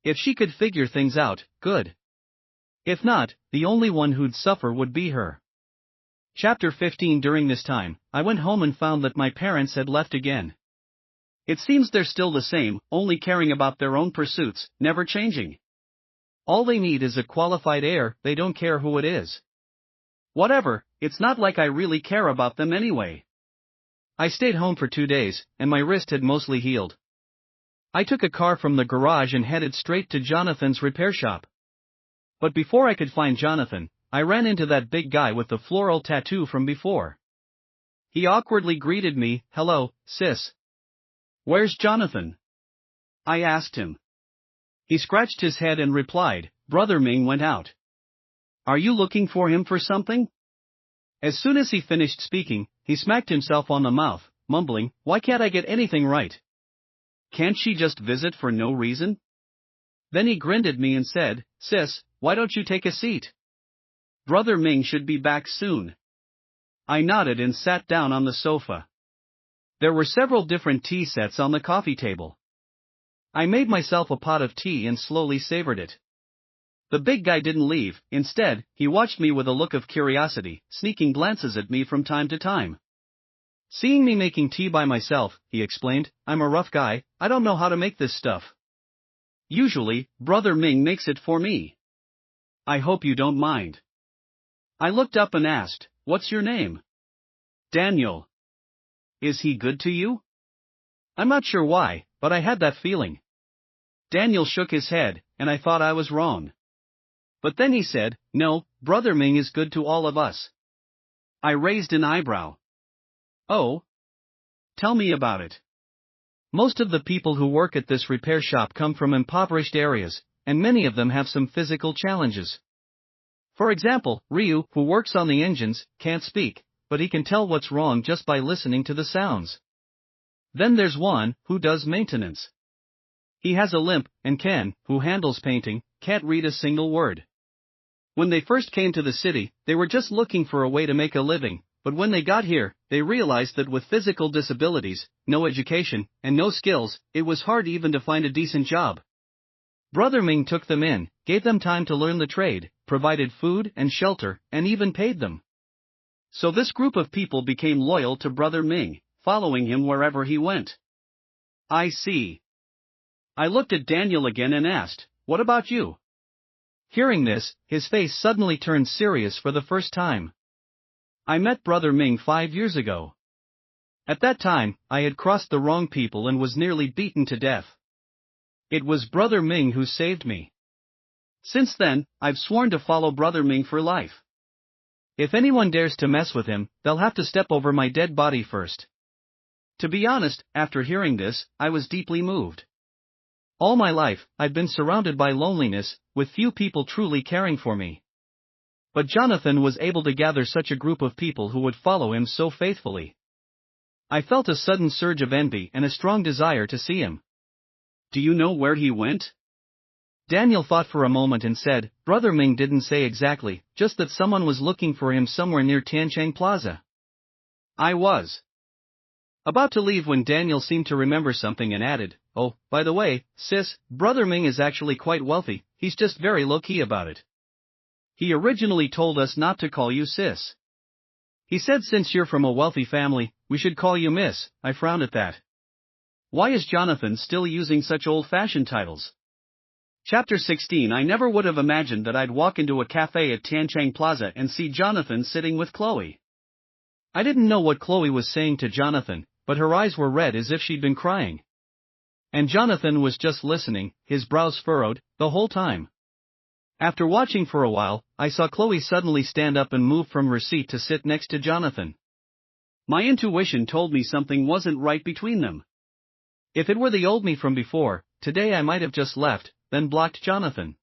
If she could figure things out, good. If not, the only one who'd suffer would be her. Chapter 15. During this time, I went home and found that my parents had left again. It seems they're still the same, only caring about their own pursuits, never changing. All they need is a qualified heir, they don't care who it is. Whatever, it's not like I really care about them anyway. I stayed home for 2 days, and my wrist had mostly healed. I took a car from the garage and headed straight to Jonathan's repair shop. But before I could find Jonathan, I ran into that big guy with the floral tattoo from before. He awkwardly greeted me, "Hello, sis. Where's Jonathan?" I asked him. He scratched his head and replied, "Brother Ming went out. Are you looking for him for something?" As soon as he finished speaking, he smacked himself on the mouth, mumbling, "Why can't I get anything right? Can't she just visit for no reason?" Then he grinned at me and said, "Sis, why don't you take a seat? Brother Ming should be back soon." I nodded and sat down on the sofa. There were several different tea sets on the coffee table. I made myself a pot of tea and slowly savored it. The big guy didn't leave. Instead, he watched me with a look of curiosity, sneaking glances at me from time to time. Seeing me making tea by myself, he explained, "I'm a rough guy, I don't know how to make this stuff. Usually, Brother Ming makes it for me. I hope you don't mind." I looked up and asked, "What's your name?" "Daniel." "Is he good to you?" I'm not sure why, but I had that feeling. Daniel shook his head, and I thought I was wrong. But then he said, "No, Brother Ming is good to all of us." I raised an eyebrow. "Oh? Tell me about it." Most of the people who work at this repair shop come from impoverished areas, and many of them have some physical challenges. For example, Ryu, who works on the engines, can't speak, but he can tell what's wrong just by listening to the sounds. Then there's Juan, who does maintenance. He has a limp, and Ken, who handles painting, can't read a single word. When they first came to the city, they were just looking for a way to make a living, but when they got here, they realized that with physical disabilities, no education, and no skills, it was hard even to find a decent job. Brother Ming took them in, gave them time to learn the trade, provided food and shelter, and even paid them. So this group of people became loyal to Brother Ming, following him wherever he went. I see. I looked at Daniel again and asked, "What about you?" Hearing this, his face suddenly turned serious for the first time. I met Brother Ming 5 years ago. At that time, I had crossed the wrong people and was nearly beaten to death. It was Brother Ming who saved me. Since then, I've sworn to follow Brother Ming for life. If anyone dares to mess with him, they'll have to step over my dead body first. To be honest, after hearing this, I was deeply moved. All my life, I'd been surrounded by loneliness, with few people truly caring for me. But Jonathan was able to gather such a group of people who would follow him so faithfully. I felt a sudden surge of envy and a strong desire to see him. "Do you know where he went?" Daniel thought for a moment and said, "Brother Ming didn't say exactly, just that someone was looking for him somewhere near Tiancheng Plaza." I was about to leave when Daniel seemed to remember something and added, "Oh, by the way, sis, Brother Ming is actually quite wealthy, he's just very low-key about it. He originally told us not to call you sis. He said since you're from a wealthy family, we should call you miss." I frowned at that. Why is Jonathan still using such old-fashioned titles? Chapter 16. I never would have imagined that I'd walk into a cafe at Tiancheng Plaza and see Jonathan sitting with Chloe. I didn't know what Chloe was saying to Jonathan, but her eyes were red as if she'd been crying. And Jonathan was just listening, his brows furrowed, the whole time. After watching for a while, I saw Chloe suddenly stand up and move from her seat to sit next to Jonathan. My intuition told me something wasn't right between them. If it were the old me from before, today I might have just left, then blocked Jonathan.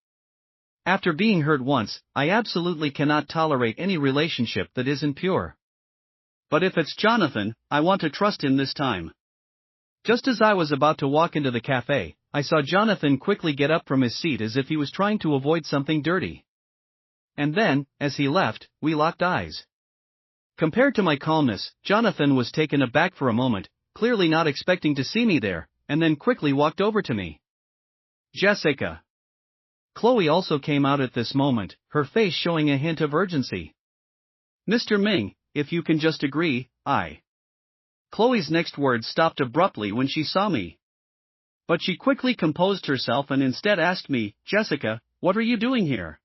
After being hurt once, I absolutely cannot tolerate any relationship that isn't pure. But if it's Jonathan, I want to trust him this time. Just as I was about to walk into the cafe, I saw Jonathan quickly get up from his seat as if he was trying to avoid something dirty. And then, as he left, we locked eyes. Compared to my calmness, Jonathan was taken aback for a moment, clearly not expecting to see me there, and then quickly walked over to me. "Jessica." Chloe also came out at this moment, her face showing a hint of urgency. "Mr. Ming, if you can just agree, I..." Chloe's next words stopped abruptly when she saw me. But she quickly composed herself and instead asked me, "Jessica, what are you doing here?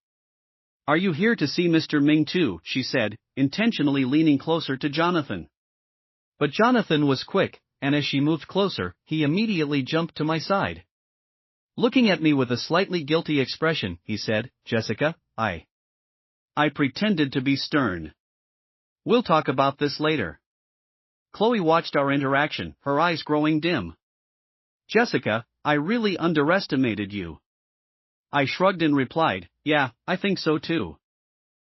Are you here to see Mr. Ming too? She said, intentionally leaning closer to Jonathan. But Jonathan was quick, and as she moved closer, he immediately jumped to my side. Looking at me with a slightly guilty expression, he said, Jessica, I pretended to be stern. We'll talk about this later. Chloe watched our interaction, her eyes growing dim. Jessica, I really underestimated you. I shrugged and replied, yeah, I think so too.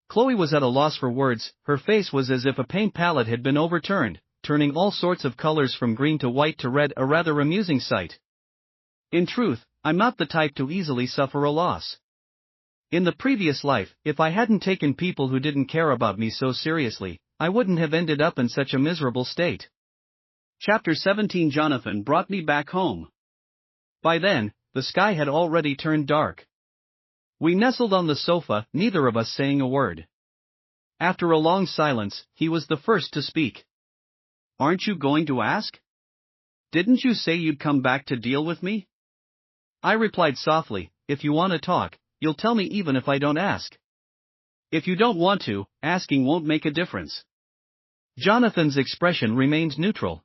Chloe was at a loss for words, her face was as if a paint palette had been overturned, turning all sorts of colors from green to white to red, a rather amusing sight. In truth, I'm not the type to easily suffer a loss. In the previous life, if I hadn't taken people who didn't care about me so seriously, I wouldn't have ended up in such a miserable state. Chapter 17. Jonathan brought me back home. By then, the sky had already turned dark. We nestled on the sofa, neither of us saying a word. After a long silence, he was the first to speak. Aren't you going to ask? Didn't you say you'd come back to deal with me? I replied softly, if you want to talk, you'll tell me even if I don't ask. If you don't want to, asking won't make a difference. Jonathan's expression remained neutral.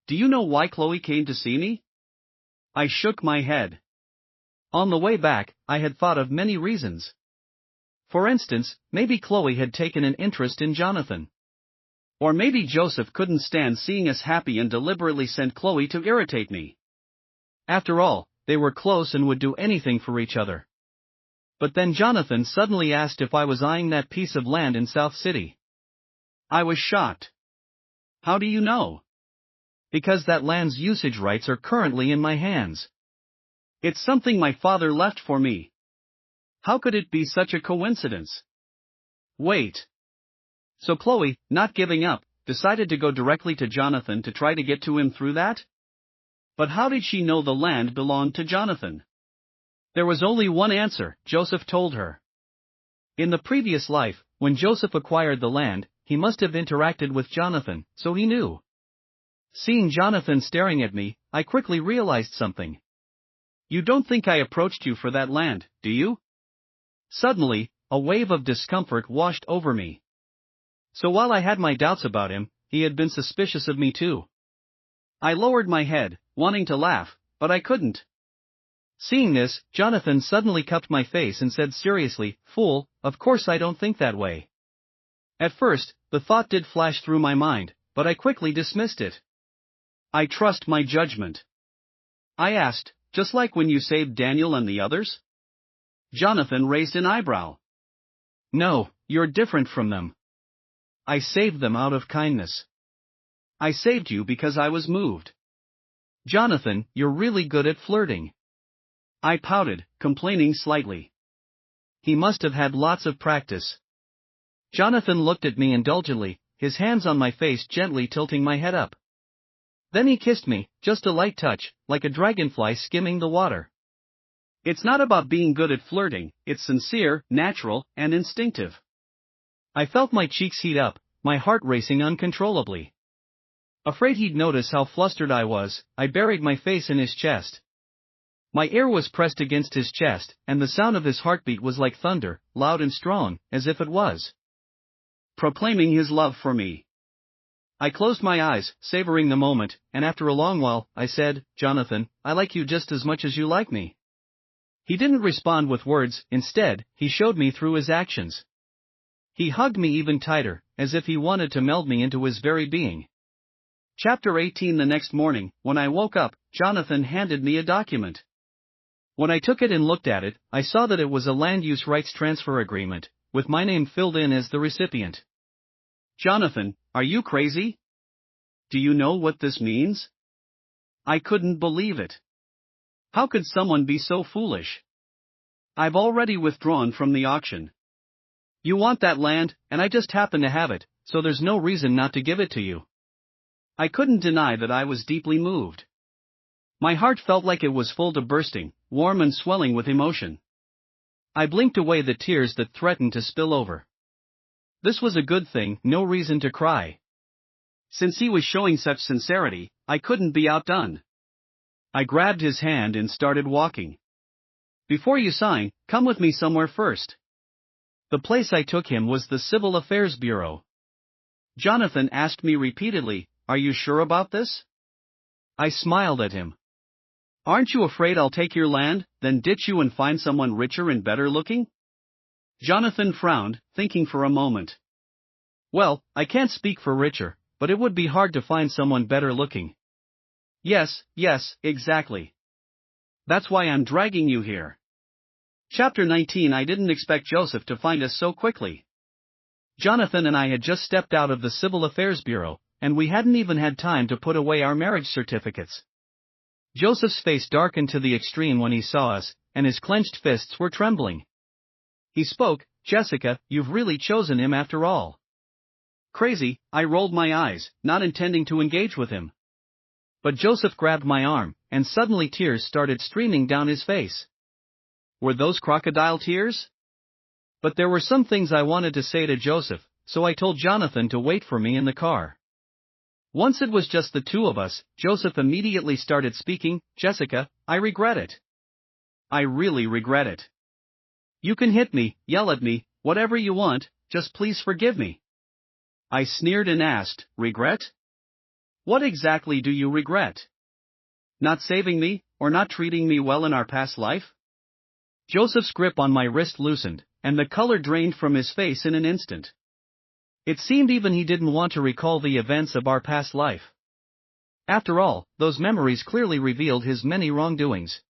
Do you know why Chloe came to see me? I shook my head. On the way back, I had thought of many reasons. For instance, maybe Chloe had taken an interest in Jonathan. Or maybe Joseph couldn't stand seeing us happy and deliberately sent Chloe to irritate me. After all, they were close and would do anything for each other. But then Jonathan suddenly asked if I was eyeing that piece of land in South City. I was shocked. How do you know? Because that land's usage rights are currently in my hands. It's something my father left for me. How could it be such a coincidence? Wait. So Chloe, not giving up, decided to go directly to Jonathan to try to get to him through that? But how did she know the land belonged to Jonathan? There was only one answer, Joseph told her. In the previous life, when Joseph acquired the land, he must have interacted with Jonathan, so he knew. Seeing Jonathan staring at me, I quickly realized something. You don't think I approached you for that land, do you? Suddenly, a wave of discomfort washed over me. So while I had my doubts about him, he had been suspicious of me too. I lowered my head, wanting to laugh, but I couldn't. Seeing this, Jonathan suddenly cupped my face and said seriously, "Fool, of course I don't think that way." At first, the thought did flash through my mind, but I quickly dismissed it. I trust my judgment. I asked, just like when you saved Daniel and the others? Jonathan raised an eyebrow. No, you're different from them. I saved them out of kindness. I saved you because I was moved. Jonathan, you're really good at flirting. I pouted, complaining slightly. He must have had lots of practice. Jonathan looked at me indulgently, his hands on my face gently tilting my head up. Then he kissed me, just a light touch, like a dragonfly skimming the water. It's not about being good at flirting, it's sincere, natural, and instinctive. I felt my cheeks heat up, my heart racing uncontrollably. Afraid he'd notice how flustered I was, I buried my face in his chest. My ear was pressed against his chest, and the sound of his heartbeat was like thunder, loud and strong, as if it was proclaiming his love for me. I closed my eyes, savoring the moment, and after a long while, I said, "Jonathan, I like you just as much as you like me." He didn't respond with words, instead, he showed me through his actions. He hugged me even tighter, as if he wanted to meld me into his very being. Chapter 18. The next morning, when I woke up, Jonathan handed me a document. When I took it and looked at it, I saw that it was a land use rights transfer agreement, with my name filled in as the recipient. Jonathan, are you crazy? Do you know what this means? I couldn't believe it. How could someone be so foolish? I've already withdrawn from the auction. You want that land, and I just happen to have it, so there's no reason not to give it to you. I couldn't deny that I was deeply moved. My heart felt like it was full to bursting, warm and swelling with emotion. I blinked away the tears that threatened to spill over. This was a good thing, no reason to cry. Since he was showing such sincerity, I couldn't be outdone. I grabbed his hand and started walking. Before you sign, come with me somewhere first. The place I took him was the Civil Affairs Bureau. Jonathan asked me repeatedly, "Are you sure about this?" I smiled at him. "Aren't you afraid I'll take your land, then ditch you and find someone richer and better looking?" Jonathan frowned, thinking for a moment. "Well, I can't speak for richer, but it would be hard to find someone better looking." Yes, exactly. That's why I'm dragging you here." Chapter 19. I didn't expect Joseph to find us so quickly. Jonathan and I had just stepped out of the Civil Affairs Bureau, and we hadn't even had time to put away our marriage certificates. Joseph's face darkened to the extreme when he saw us, and his clenched fists were trembling. He spoke, "Jessica, you've really chosen him after all." Crazy, I rolled my eyes, not intending to engage with him. But Joseph grabbed my arm, and suddenly tears started streaming down his face. Were those crocodile tears? But there were some things I wanted to say to Joseph, so I told Jonathan to wait for me in the car. Once it was just the two of us, Joseph immediately started speaking. "Jessica, I regret it. I really regret it. You can hit me, yell at me, whatever you want, just please forgive me." I sneered and asked, "Regret? What exactly do you regret? Not saving me, or not treating me well in our past life?" Joseph's grip on my wrist loosened, and the color drained from his face in an instant. It seemed even he didn't want to recall the events of our past life. After all, those memories clearly revealed his many wrongdoings.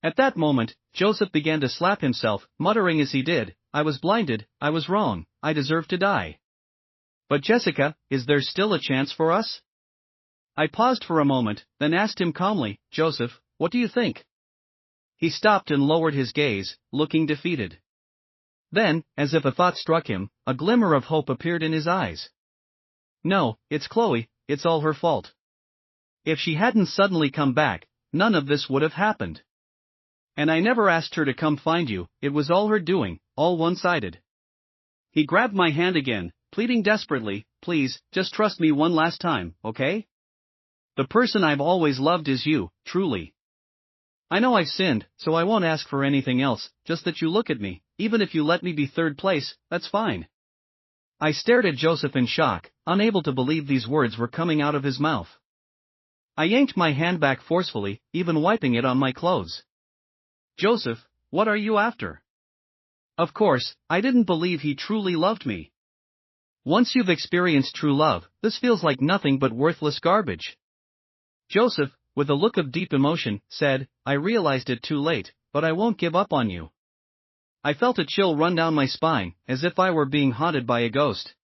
At that moment, Joseph began to slap himself, muttering as he did, "I was blinded, I was wrong, I deserve to die. But Jessica, is there still a chance for us?" I paused for a moment, then asked him calmly, "Joseph, what do you think?" He stopped and lowered his gaze, looking defeated. Then, as if a thought struck him, a glimmer of hope appeared in his eyes. "No, it's Chloe, it's all her fault. If she hadn't suddenly come back, none of this would have happened. And I never asked her to come find you, it was all her doing, all one-sided." He grabbed my hand again, pleading desperately, "Please, just trust me one last time, okay? The person I've always loved is you, truly. I know I've sinned, so I won't ask for anything else, just that you look at me, even if you let me be third place, that's fine." I stared at Joseph in shock, unable to believe these words were coming out of his mouth. I yanked my hand back forcefully, even wiping it on my clothes. "Joseph, what are you after?" Of course, I didn't believe he truly loved me. Once you've experienced true love, this feels like nothing but worthless garbage. Joseph, with a look of deep emotion, said, "I realized it too late, but I won't give up on you." I felt a chill run down my spine, as if I were being haunted by a ghost.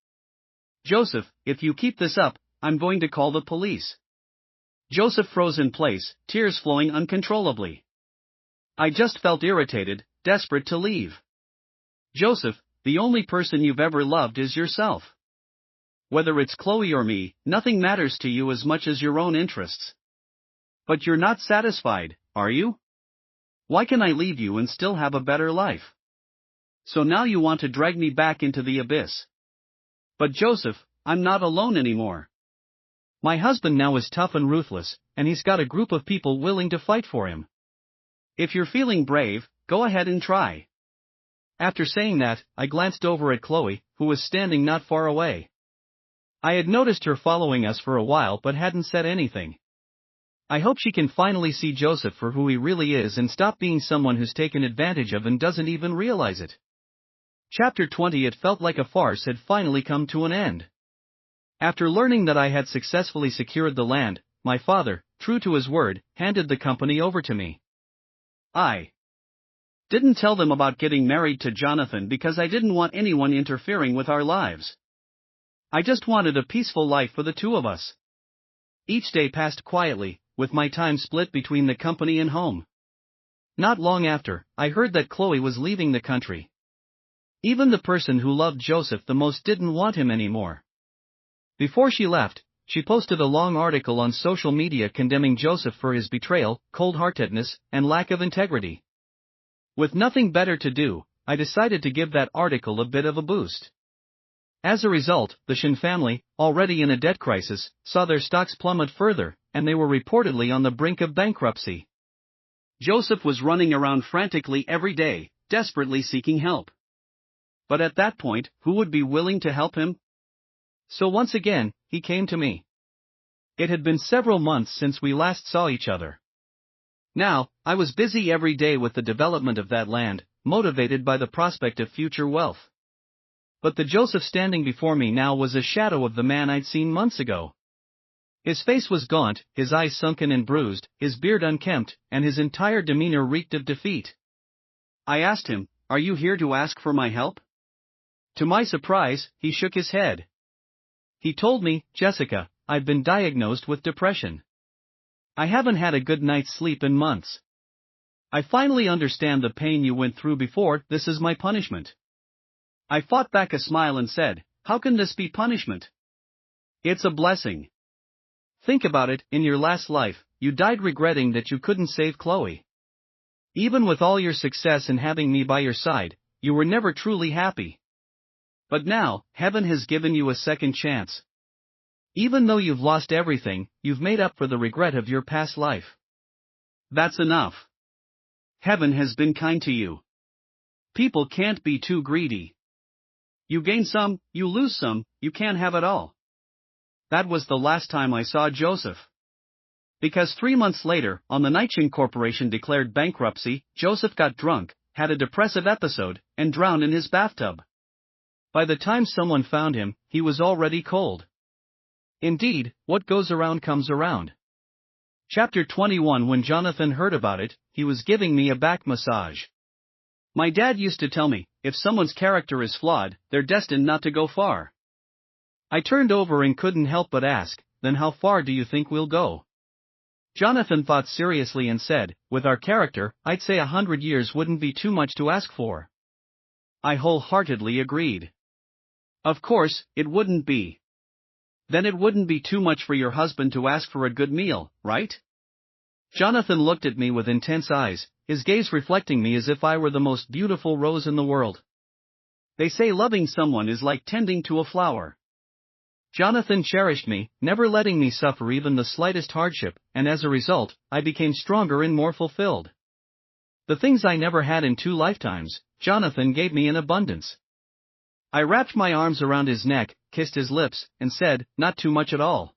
"Joseph, if you keep this up, I'm going to call the police." Joseph froze in place, tears flowing uncontrollably. I just felt irritated, desperate to leave. "Joseph, the only person you've ever loved is yourself. Whether it's Chloe or me, nothing matters to you as much as your own interests. But you're not satisfied, are you? Why can I leave you and still have a better life? So now you want to drag me back into the abyss. But Joseph, I'm not alone anymore. My husband now is tough and ruthless, and he's got a group of people willing to fight for him. If you're feeling brave, go ahead and try." After saying that, I glanced over at Chloe, who was standing not far away. I had noticed her following us for a while but hadn't said anything. I hope she can finally see Joseph for who he really is and stop being someone who's taken advantage of and doesn't even realize it. Chapter 20. It felt like a farce had finally come to an end. After learning that I had successfully secured the land, my father, true to his word, handed the company over to me. I didn't tell them about getting married to Jonathan because I didn't want anyone interfering with our lives. I just wanted a peaceful life for the two of us. Each day passed quietly, with my time split between the company and home. Not long after, I heard that Chloe was leaving the country. Even the person who loved Joseph the most didn't want him anymore. Before she left, she posted a long article on social media condemning Joseph for his betrayal, cold-heartedness, and lack of integrity. With nothing better to do, I decided to give that article a bit of a boost. As a result, the Shin family, already in a debt crisis, saw their stocks plummet further, and they were reportedly on the brink of bankruptcy. Joseph was running around frantically every day, desperately seeking help. But at that point, who would be willing to help him? So once again, he came to me. It had been several months since we last saw each other. Now, I was busy every day with the development of that land, motivated by the prospect of future wealth. But the Joseph standing before me now was a shadow of the man I'd seen months ago. His face was gaunt, his eyes sunken and bruised, his beard unkempt, and his entire demeanor reeked of defeat. I asked him, "Are you here to ask for my help?" To my surprise, he shook his head. He told me, "Jessica, I've been diagnosed with depression. I haven't had a good night's sleep in months. I finally understand the pain you went through before. This is my punishment." I fought back a smile and said, "How can this be punishment? It's a blessing. Think about it, in your last life, you died regretting that you couldn't save Chloe. Even with all your success and having me by your side, you were never truly happy. But now, heaven has given you a second chance. Even though you've lost everything, you've made up for the regret of your past life. That's enough. Heaven has been kind to you. People can't be too greedy. You gain some, you lose some, you can't have it all." That was the last time I saw Joseph. Because 3 months later, on the night Shin Corporation declared bankruptcy, Joseph got drunk, had a depressive episode, and drowned in his bathtub. By the time someone found him, he was already cold. Indeed, what goes around comes around. Chapter 21. When Jonathan heard about it, he was giving me a back massage. My dad used to tell me, if someone's character is flawed, they're destined not to go far. I turned over and couldn't help but ask, "Then how far do you think we'll go?" Jonathan thought seriously and said, "With our character, I'd say 100 years wouldn't be too much to ask for." I wholeheartedly agreed. Of course, it wouldn't be. Then it wouldn't be too much for your husband to ask for a good meal, right? Jonathan looked at me with intense eyes, his gaze reflecting me as if I were the most beautiful rose in the world. They say loving someone is like tending to a flower. Jonathan cherished me, never letting me suffer even the slightest hardship, and as a result, I became stronger and more fulfilled. The things I never had in 2 lifetimes, Jonathan gave me in abundance. I wrapped my arms around his neck, kissed his lips, and said, "Not too much at all.